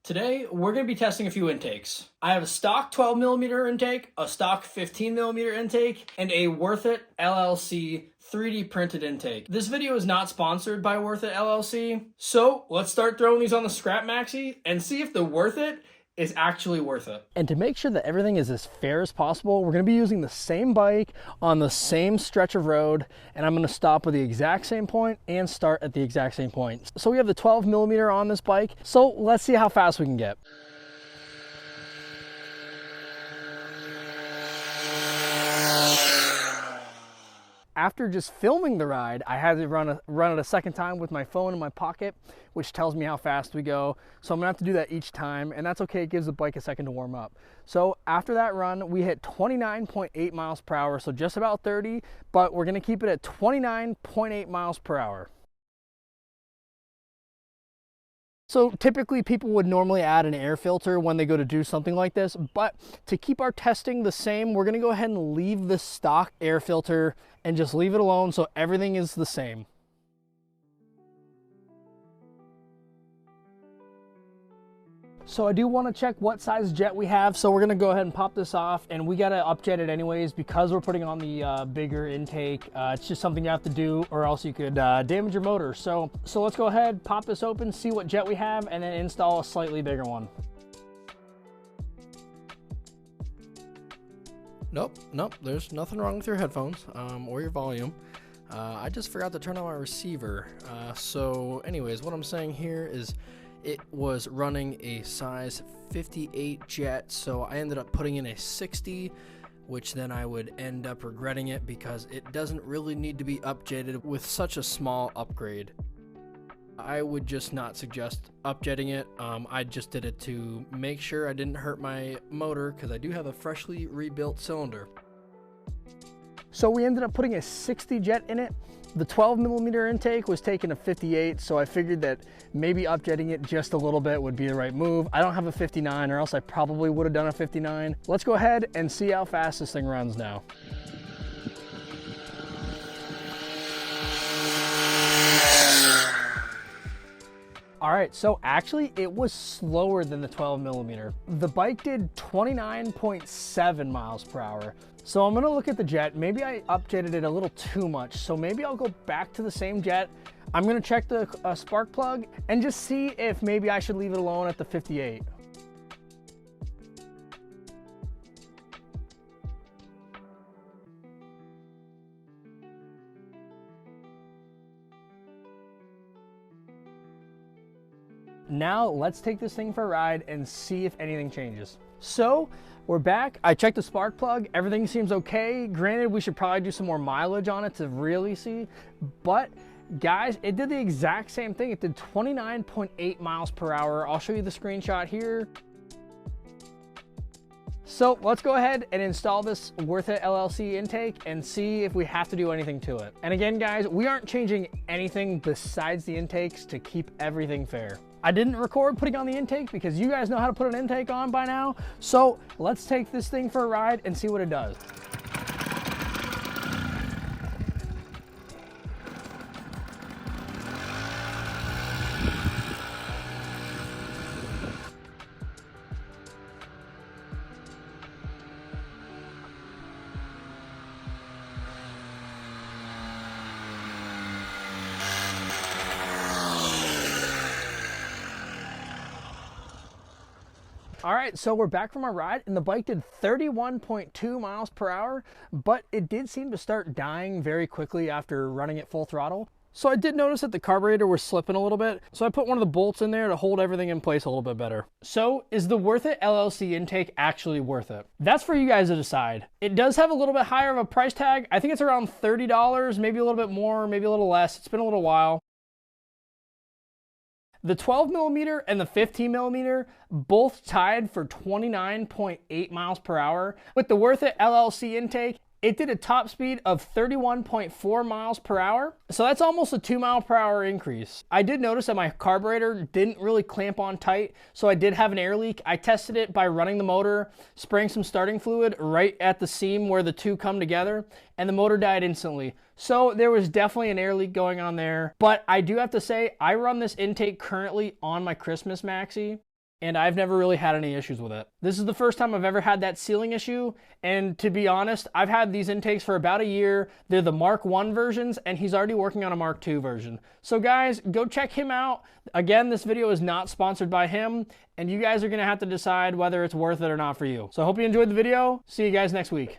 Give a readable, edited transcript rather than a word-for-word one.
Today, we're going to be testing a few intakes. I have a stock 12mm intake, a stock 15mm intake, and a Wirthit LLC 3D printed intake. This video is not sponsored by Wirthit LLC, so let's start throwing these on the scrap maxi and see if the Wirthit is actually worth it. And to make sure that everything is as fair as possible, we're going to be using the same bike on the same stretch of road, and I'm going to stop with the exact same point and start at the exact same point. So we have the 12mm on this bike, so let's see how fast we can get. After just filming the ride, I had to run it a second time with my phone in my pocket, which tells me how fast we go. So I'm gonna have to do that each time, and that's okay. It gives the bike a second to warm up. So after that run, we hit 29.8 miles per hour, so just about 30, but we're gonna keep it at 29.8 miles per hour. So typically people would normally add an air filter when they go to do something like this, but to keep our testing the same, we're gonna go ahead and leave the stock air filter and just leave it alone so everything is the same. So I do want to check what size jet we have, so we're going to go ahead and pop this off, and we got to upjet it anyways because we're putting on the bigger intake. It's just something you have to do, or else you could damage your motor. So let's go ahead, pop this open, see what jet we have, and then install a slightly bigger one. Nope, there's nothing wrong with your headphones or your volume. I just forgot to turn on my receiver. So anyways, what I'm saying here is it was running a size 58 jet, so I ended up putting in a 60, which then I would end up regretting it because it doesn't really need to be upjetted with such a small upgrade. I would just not suggest upjetting it. I just did it to make sure I didn't hurt my motor because I do have a freshly rebuilt cylinder. So we ended up putting a 60 jet in it. The 12mm intake was taking a 58, so I figured that maybe upjetting it just a little bit would be the right move. I don't have a 59, or else I probably would have done a 59. Let's go ahead and see how fast this thing runs now. All right, so actually it was slower than the 12mm. The bike did 29.7 miles per hour. So I'm gonna look at the jet. Maybe I upjetted it a little too much. So maybe I'll go back to the same jet. I'm gonna check the spark plug and just see if maybe I should leave it alone at the 58. Now let's take this thing for a ride and see if anything changes. So we're back. I checked the spark plug. Everything seems okay. Granted, we should probably do some more mileage on it to really see, but guys, it did the exact same thing. It did 29.8 miles per hour. I'll show you the screenshot here. So let's go ahead and install this Wirthit LLC intake and see if we have to do anything to it. And again, guys, we aren't changing anything besides the intakes to keep everything fair. I didn't record putting on the intake because you guys know how to put an intake on by now. So let's take this thing for a ride and see what it does. All right, so we're back from our ride, and the bike did 31.2 miles per hour, but it did seem to start dying very quickly after running at full throttle. So I did notice that the carburetor was slipping a little bit, so I put one of the bolts in there to hold everything in place a little bit better. So is the Wirthit LLC intake actually worth it? That's for you guys to decide. It does have a little bit higher of a price tag. I think it's around $30, maybe a little bit more, maybe a little less. It's been a little while. The 12mm and the 15mm both tied for 29.8 miles per hour. With the Wirthit LLC intake, it did a top speed of 31.4 miles per hour. So that's almost a 2 mile per hour increase. I did notice that my carburetor didn't really clamp on tight, so I did have an air leak. I tested it by running the motor, spraying some starting fluid right at the seam where the two come together, and the motor died instantly. So there was definitely an air leak going on there. But I do have to say, I run this intake currently on my Christmas maxi. and I've never really had any issues with it. This is the first time I've ever had that sealing issue, and to be honest, I've had these intakes for about a year. They're the Mark 1 versions, and he's already working on a Mark 2 version. So guys, go check him out. Again, this video is not sponsored by him, and you guys are gonna have to decide whether it's worth it or not for you. So I hope you enjoyed the video. See you guys next week.